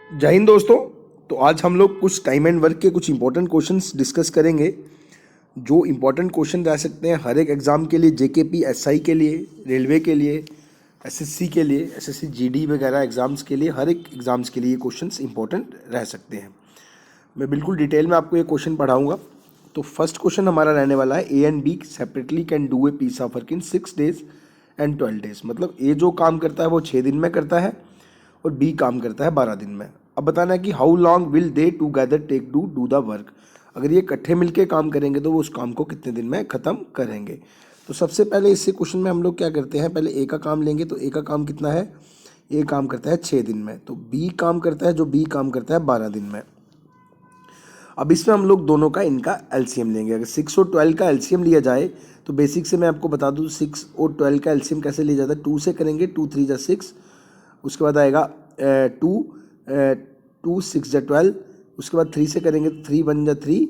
जय हिंद दोस्तों। तो आज हम लोग कुछ टाइम एंड वर्क के कुछ इंपॉर्टेंट क्वेश्चंस डिस्कस करेंगे। जो इंपॉर्टेंट क्वेश्चन रह सकते हैं हर एक एग्ज़ाम के लिए, जेकेपी एसआई के लिए, रेलवे के लिए, एसएससी के लिए, एसएससी जीडी वगैरह एग्ज़ाम्स के लिए, हर एक एग्ज़ाम्स के लिए ये क्वेश्चंस इंपॉर्टेंट रह सकते हैं। मैं बिल्कुल डिटेल में आपको ये क्वेश्चन पढ़ाऊँगा। तो फर्स्ट क्वेश्चन हमारा रहने वाला है, A and B separately can do a piece of work in 6 days and 12 days। मतलब ए जो काम करता है वो 6 दिन में करता है और बी काम करता है 12 दिन में। अब बताना है कि how long will they together take to do the work. अगर ये इकट्ठे मिलके काम करेंगे तो वो उस काम को कितने दिन में ख़त्म करेंगे। तो सबसे पहले इसी क्वेश्चन में हम लोग क्या करते हैं, पहले ए का काम लेंगे। तो ए का काम कितना है, ए काम करता है 6 दिन में। तो बी काम करता है, जो बी काम करता है 12 दिन में। अब इसमें हम लोग दोनों का इनका एलसीएम लेंगे। अगर 6 और 12 का एलसीएम लिया जाए तो बेसिक से मैं आपको बता दूं 6 और 12 का एलसीएम कैसे लिया जाता है। 2 से करेंगे, 2 3 जा 6, उसके बाद आएगा 2 6 जा 12, उसके बाद 3 से करेंगे 3 1 जा 3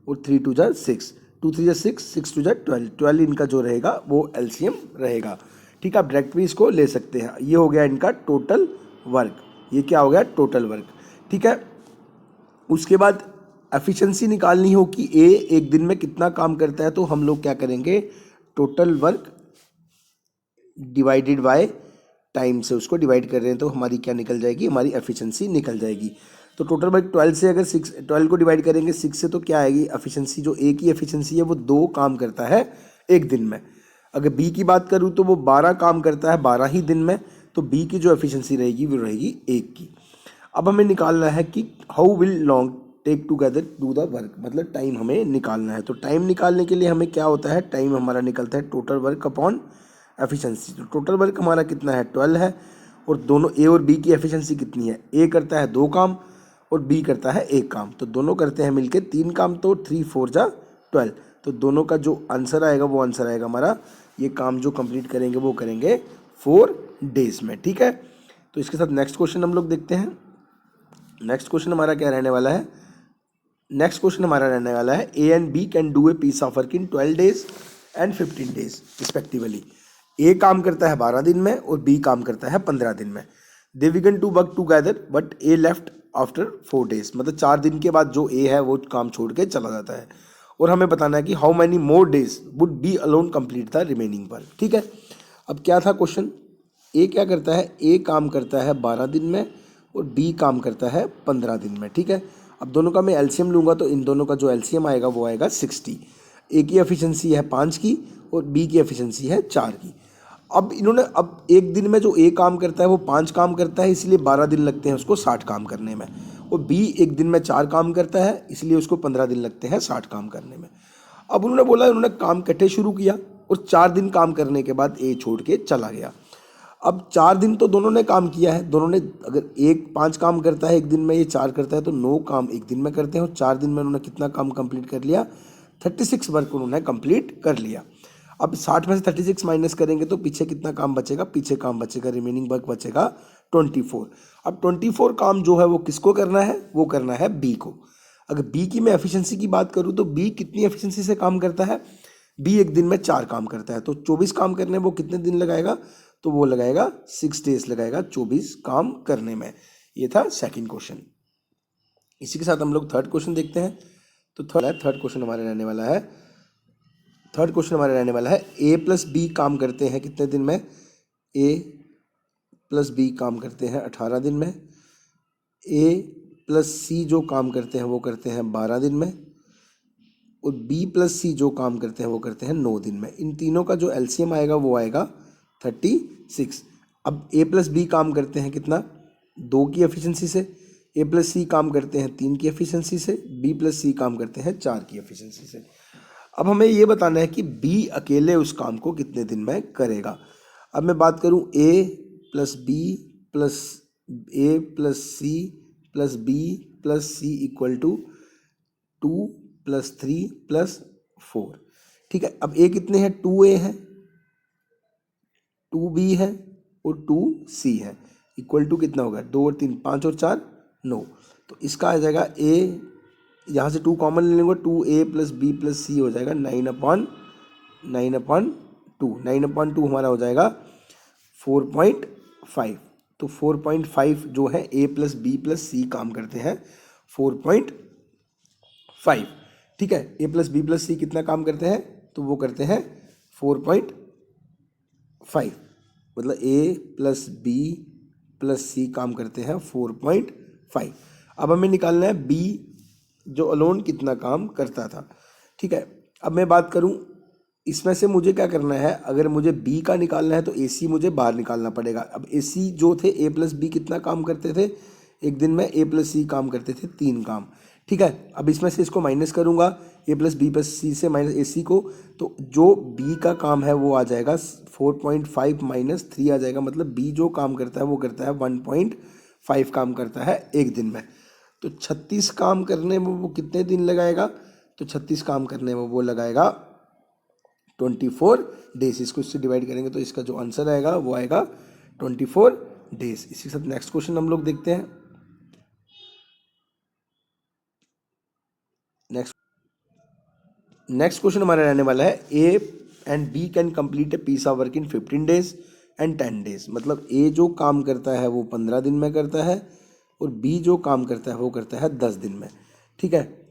और 3 2 जा 6, 2 3 जा 6, 6 2 जा 12, 12 इनका जो रहेगा वो एलसीएम रहेगा। ठीक है, आप डायरेक्ट भी इसको ले सकते हैं। ये हो गया इनका टोटल वर्क। ये क्या हो गया, टोटल वर्क। ठीक है, उसके बाद एफिशिएंसी निकालनी हो कि ए एक दिन में कितना काम करता है। तो हम लोग क्या करेंगे, total work divided by time से उसको डिवाइड कर रहे हैं तो हमारी क्या निकल जाएगी, हमारी एफिशिएंसी निकल जाएगी। तो टोटल वर्क 12 से अगर 12 को डिवाइड करेंगे 6 से तो क्या आएगी एफिशिएंसी, जो ए की एफिशिएंसी है वो 2 काम करता है एक दिन में। अगर बी की बात करूँ तो वो 12 काम करता है 12 ही दिन में। तो बी की जो एफिशिएंसी रहेगी वो रहेगी 1 की। अब हमें निकालना है कि how will long take together do the work, मतलब टाइम हमें निकालना है। तो टाइम निकालने के लिए हमें क्या होता है, टाइम हमारा निकलता है टोटल वर्क अपॉन एफिशिएंसी। तो टोटल वर्क हमारा कितना है, 12 है। और दोनों ए और बी की एफिशिएंसी कितनी है, ए करता है 2 काम और बी करता है 1 काम। तो दोनों करते हैं मिलके 3 काम, तो 3 4 जा 12। तो दोनों का जो आंसर आएगा वो आंसर आएगा हमारा, ये काम जो कंप्लीट करेंगे वो करेंगे 4 days में। ठीक है, तो इसके साथ नेक्स्ट क्वेश्चन हम लोग देखते हैं। नेक्स्ट क्वेश्चन हमारा क्या रहने वाला है, नेक्स्ट क्वेश्चन हमारा रहने वाला है, A and B can do a piece of work in 12 days and 15 days respectively. A काम करता है 12 दिन में और बी काम करता है 15 दिन में। They began to work together but A left after 4 days। मतलब 4 दिन के बाद जो ए है वो काम छोड़ के चला जाता है। और हमें बताना है कि how many more days would be alone complete the remaining work. ठीक है, अब क्या था क्वेश्चन, ए क्या करता है, ए काम करता है 12 दिन में और बी काम करता है 15 दिन में। ठीक है, अब दोनों का मैं एलसीएम लूँगा तो इन दोनों का जो एलसीएम आएगा वो आएगा 60। ए की एफिशिएंसी है 5 की और बी की एफिशिएंसी है 4 की। अब इन्होंने, अब एक दिन में जो ए काम करता है वो 5 काम करता है, इसलिए 12 दिन लगते हैं उसको 60 काम करने में। और बी एक दिन में 4 काम करता है, इसलिए उसको 15 दिन लगते हैं 60 काम करने में। अब उन्होंने बोला, उन्होंने काम इकट्ठे शुरू किया और 4 दिन काम करने के बाद ए छोड़ के चला गया। अब 4 दिन तो दोनों ने काम किया है, दोनों ने, अगर एक 5 काम करता है एक दिन में, ये 4 करता है, तो 9 काम एक दिन में करते हैं। और 4 दिन में उन्होंने कितना काम कंप्लीट कर लिया, 36 वर्क उन्होंने कंप्लीट कर लिया। अब 60 में से 36 माइनस करेंगे तो पीछे कितना काम बचेगा, पीछे काम बचेगा, रिमेनिंग वर्क बचेगा 24। अब 24 काम जो है वो किसको करना है, वो करना है बी को। अगर बी की मैं एफिशिएंसी की बात करूँ तो बी कितनी एफिशिएंसी से काम करता है, बी एक दिन में 4 काम करता है। तो 24 काम करने वो कितने दिन लगाएगा, तो वो लगाएगा 6 days लगाएगा 24 काम करने में। ये था सेकंड क्वेश्चन। इसी के साथ हम लोग थर्ड क्वेश्चन देखते हैं। तो थर्ड क्वेश्चन हमारे रहने वाला है, थर्ड क्वेश्चन हमारे रहने वाला है, ए प्लस बी काम करते हैं कितने दिन में, ए प्लस बी काम करते हैं 18 दिन में। ए प्लस सी जो काम करते हैं वो करते हैं 12 दिन में। और बी प्लस सी जो काम करते हैं वो करते हैं 9 दिन में। इन तीनों का जो एलसीएम आएगा वो आएगा 36। अब ए प्लस बी काम करते हैं कितना, 2 की एफिशिएंसी से। ए प्लस सी काम करते हैं 3 की एफिशिएंसी से। बी प्लस सी काम करते हैं 4 की एफिशिएंसी से। अब हमें ये बताना है कि बी अकेले उस काम को कितने दिन में करेगा। अब मैं बात करूं, A plus B plus A plus C plus B plus C equal to 2 + 3 + 4। ठीक है, अब ए कितने हैं, 2a है, 2b है और 2c है। इक्वल टू कितना होगा, 2 और 3 5 और 4 9। तो इसका आ जाएगा a, यहाँ से 2 कॉमन ले लेंगे, 2a + b + c हो जाएगा 9/2। 9/2 हमारा हो जाएगा 4.5। तो 4.5 जो है A plus B plus C काम करते हैं 4.5। ठीक है, A plus B plus C कितना काम करते हैं, तो वो करते हैं 4.5, मतलब A plus B plus C काम करते हैं 4.5। अब हमें निकालना है B जो अलोन कितना काम करता था। ठीक है, अब मैं बात करूं इसमें से मुझे क्या करना है, अगर मुझे B का निकालना है तो AC मुझे बाहर निकालना पड़ेगा। अब AC जो थे A प्लस B कितना काम करते थे एक दिन में, A प्लस C काम करते थे 3 काम। ठीक है, अब इसमें से इसको माइनस करूंगा A plus B plus C से माइनस AC को, तो जो B का काम है वो आ जाएगा 4.5 माइनस 3 आ जाएगा, मतलब B जो काम करता है वो करता है 1.5 काम करता है एक दिन में। तो 36 काम करने में वो कितने दिन लगाएगा, तो 36 काम करने में वो लगाएगा 24 डेज। इसको इससे डिवाइड करेंगे तो इसका जो आंसर आएगा वो आएगा 24 डेज। इसी के साथ नेक्स्ट क्वेश्चन हम लोग देखते हैं। नेक्स्ट क्वेश्चन हमारा रहने वाला है A and B can complete a piece of work in 15 days and 10 days. मतलब A जो काम करता है वो 15 दिन में करता है और B जो काम करता है वो करता है 10 दिन में। ठीक है,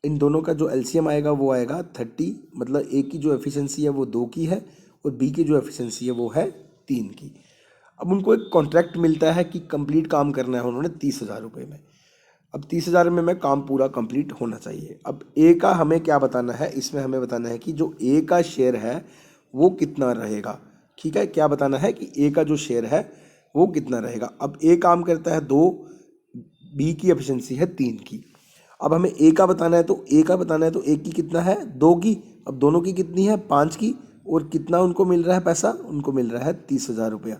इन दोनों का जो एलसीएम आएगा वो आएगा 30, मतलब A की जो एफिशिएंसी है वो 2 की है और B की जो एफिशिएंसी है वो है 3 की। अब उनको एक कॉन्ट्रैक्ट मिलता है कि कंप्लीट काम करना है उन्होंने 30,000 रुपये में। अब 30,000 में काम पूरा कंप्लीट होना चाहिए। अब A का हमें क्या बताना है, इसमें हमें बताना है कि जो A का शेयर है वो कितना रहेगा। ठीक है, क्या बताना है कि A का जो शेयर है वो कितना रहेगा। अब A काम करता है 2, B की एफिशिएंसी है 3 की। अब हमें A का बताना है, तो A का बताना है तो A की कितना है 2 की, अब दोनों की कितनी है 5 की, और कितना उनको मिल रहा है पैसा, उनको मिल रहा है 30,000 रुपया।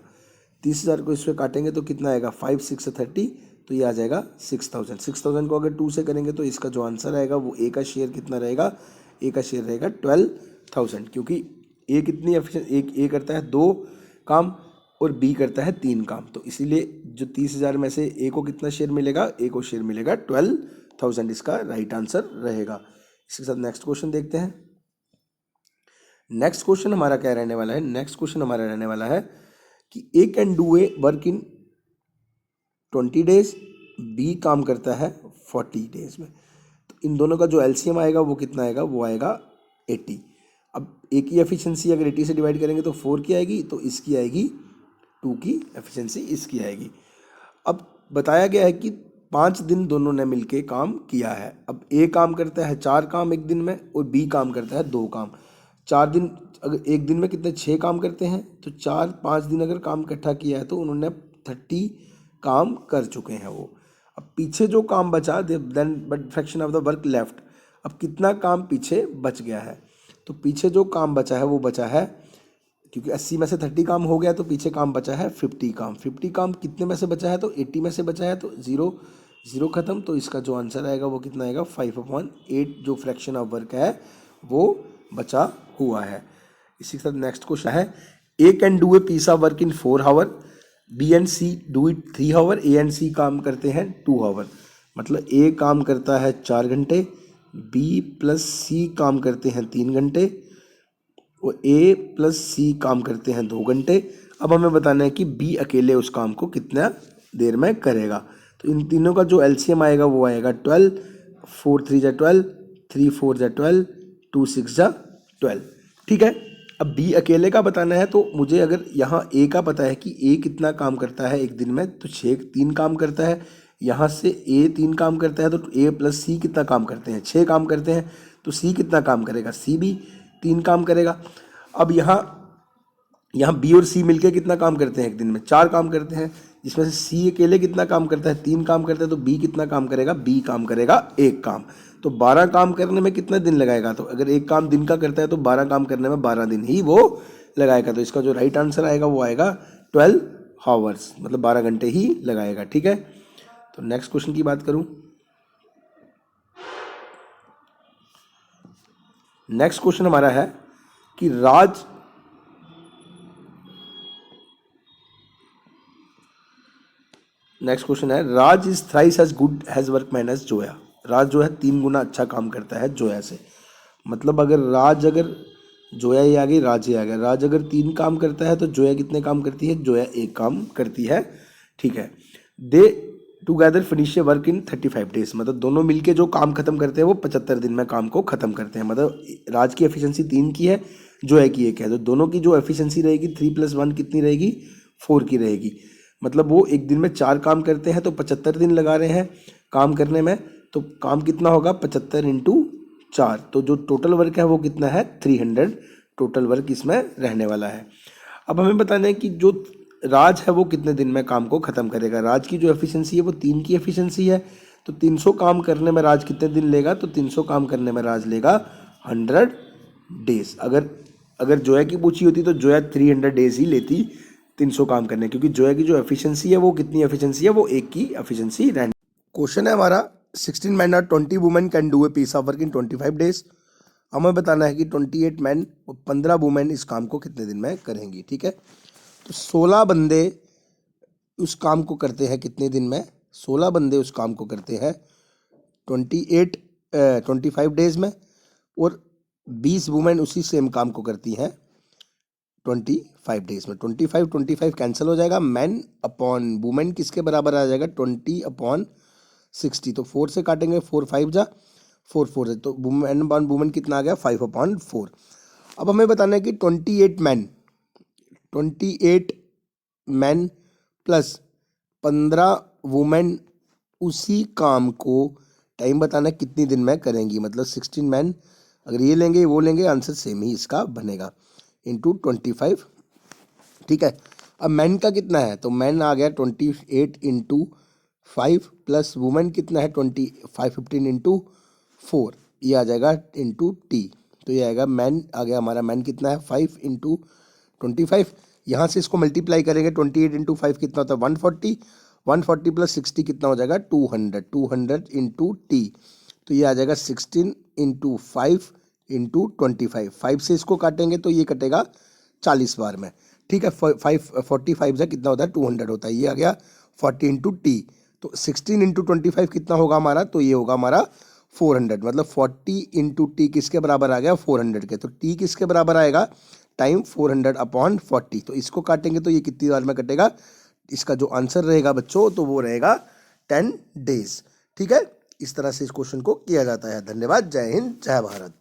30,000 को इससे काटेंगे तो कितना आएगा 5 6 30, तो ये आ जाएगा 6,000। 6,000 को अगर 2 से करेंगे तो इसका जो आंसर आएगा वो A का शेयर कितना रहेगा, A का शेयर रहेगा 12,000, क्योंकि A कितनी एफिशिएंट, A करता है 2 काम और B करता है 3 काम, तो इसीलिए जो 30,000 में से A को कितना शेयर मिलेगा, A को शेयर मिलेगा 12,000, इसका राइट आंसर रहेगा। इसके साथ नेक्स्ट क्वेश्चन देखते हैं। नेक्स्ट क्वेश्चन हमारा क्या रहने वाला है, नेक्स्ट क्वेश्चन हमारा रहने वाला है कि A can do A work in 20 days, B काम करता है 40 डेज में। तो इन दोनों का जो एलसीएम आएगा वो कितना आएगा, वो आएगा 80। अब A की एफिशिएंसी अगर 80 से डिवाइड करेंगे तो 4 की आएगी, तो इसकी आएगी 2 की एफिशिएंसी इसकी आएगी। अब बताया गया है कि 5 दिन दोनों ने मिलके काम किया है। अब A काम करता है 4 काम एक दिन में और B काम करता है 2 काम। 4 दिन, अगर एक दिन में कितने 6 काम करते हैं, तो 4-5 दिन अगर काम इकट्ठा किया है तो उन्होंने 30 काम कर चुके हैं वो। अब पीछे जो काम बचा, then but fraction of the work left, अब कितना काम पीछे बच गया है, तो पीछे जो काम बचा है वो बचा है, क्योंकि 80 में से 30 काम हो गया तो पीछे काम बचा है 50 काम। 50 काम कितने में से बचा है, तो 80 में से बचा है, तो 0 0 खत्म, तो इसका जो आंसर आएगा वो कितना आएगा 5/8, जो फ्रैक्शन ऑफ वर्क है वो बचा हुआ है। इसी के साथ नेक्स्ट क्वेश्चन है A can do a piece of work in 4 hour, B and C do it 3 hour, A and C काम करते हैं 2 आवर। मतलब A काम करता है 4 घंटे, B प्लस C काम करते हैं 3 घंटे और A प्लस C काम करते हैं 2 घंटे। अब हमें बताना है कि B अकेले उस काम को कितना देर में करेगा। तो इन तीनों का जो एलसीएम आएगा वो आएगा 12, 4 3 जा 12, 3 4 जा 12, 2 6 जा 12। ठीक है, अब B अकेले का बताना है, तो मुझे अगर यहाँ A का पता है कि A कितना काम करता है एक दिन में, तो 3 काम करता है। यहाँ से A 3 काम करता है, तो A प्लस C कितना काम करते हैं, 6 काम करते हैं, तो C कितना काम करेगा, C भी 3 काम करेगा। अब यहाँ B और C मिलके कितना काम करते हैं एक दिन में, 4 काम करते हैं, जिसमें से C अकेले कितना काम करता है, 3 काम करता है, तो B कितना काम करेगा, B काम करेगा 1 काम। तो 12 काम करने में कितना दिन लगाएगा, तो अगर एक काम दिन का करता है तो 12 काम करने में 12 दिन ही वो लगाएगा। तो इसका जो राइट आंसर आएगा वो आएगा 12 आवर्स, मतलब 12 घंटे ही लगाएगा। ठीक है, तो नेक्स्ट क्वेश्चन की बात करूं, नेक्स्ट क्वेश्चन हमारा है कि नेक्स्ट क्वेश्चन है Raj is thrice as good has workman as Zoya. Raj जो है 3 गुना अच्छा काम करता है जोया से। मतलब अगर जोया ही आ गई, राज ही आ गया। राज अगर 3 काम करता है तो जोया कितने काम करती है, जोया 1 काम करती है। ठीक है। दे together finish A work in 35 days, मतलब दोनों मिलके जो काम खत्म करते हैं वो 75 दिन में काम को खत्म करते हैं। मतलब राज की एफिशिएंसी 3 की है, जोया की 1 है, तो दोनों की जो एफिशिएंसी रहेगी 3+1 कितनी रहेगी, 4 की रहेगी। मतलब वो एक दिन में 4 काम करते हैं तो 75 दिन लगा रहे हैं काम करने में, तो काम कितना होगा 75 इंटू 4, तो जो टोटल वर्क है वो कितना है 300 टोटल वर्क इसमें रहने वाला है। अब हमें बताना है कि जो राज है वो कितने दिन में काम को ख़त्म करेगा। राज की जो एफिशिएंसी है वो 3 की एफिशिएंसी है, तो 300 काम करने में राज कितने दिन लेगा, तो 300 काम करने में राज लेगा 100 डेज। अगर जोया की पूछी होती तो जोया 300 डेज ही लेती 300 काम करने, क्योंकि जोया की जो एफिशिएंसी है वो कितनी एफिशिएंसी है, वो 1 की एफिशिएंसी रहने। क्वेश्चन है हमारा 16 मैन और 20 women can do a piece of work in 25 days. हमें बताना है कि 28 मैन और 15 वुमेन इस काम को कितने दिन में करेंगी। ठीक है, तो 16 बंदे उस काम को करते हैं कितने दिन में, 16 बंदे उस काम को करते हैं 25 डेज में, और 20 वुमेन उसी सेम काम को करती हैं 25 डेज में। 25 कैंसिल हो जाएगा, मैन अपॉन वुमेन किसके बराबर आ जाएगा 20/60, तो 4 से काटेंगे, 4 5 जा 4 4 से, तो वुमेन अपॉन वुमेन कितना आ गया 5/4। अब हमें बताना है कि 28 मैन प्लस 15 वुमेन उसी काम को टाइम बताना है कितनी दिन में करेंगी। मतलब 16 मैन अगर ये लेंगे वो लेंगे, आंसर सेम ही इसका बनेगा इंटू 25। ठीक है, अब मैन का कितना है, तो मैन आ गया 28 इंटू 5 प्लस वुमेन कितना है 15 इंटू 4, ये आ जाएगा इंटू टी, तो ये आएगा मैन आ गया हमारा, मैन कितना है 5 इंटू 25। यहाँ से इसको मल्टीप्लाई करेंगे 28 इंटू 5 कितना होता है 140, 140 प्लस 60 कितना हो जाएगा 200 इंटू टी, तो ये आ जाएगा 16 इंटू 5 इंटू 25। 5 से इसको काटेंगे तो ये कटेगा 40 बार में। ठीक है, 45 से कितना होता है 200 होता है, ये आ गया 40 इंटू टी, तो 16 इंटू 25 कितना होगा हमारा, तो ये होगा हमारा 400। मतलब 40 इंटू टी किसके बराबर आ गया 400 के, तो टी किसके बराबर आएगा टाइम 400/40, तो इसको काटेंगे तो ये कितनी बार में कटेगा, इसका जो आंसर रहेगा बच्चों तो वो रहेगा 10 डेज। ठीक है, इस तरह से इस क्वेश्चन को किया जाता है। धन्यवाद, जय हिंद, जय भारत।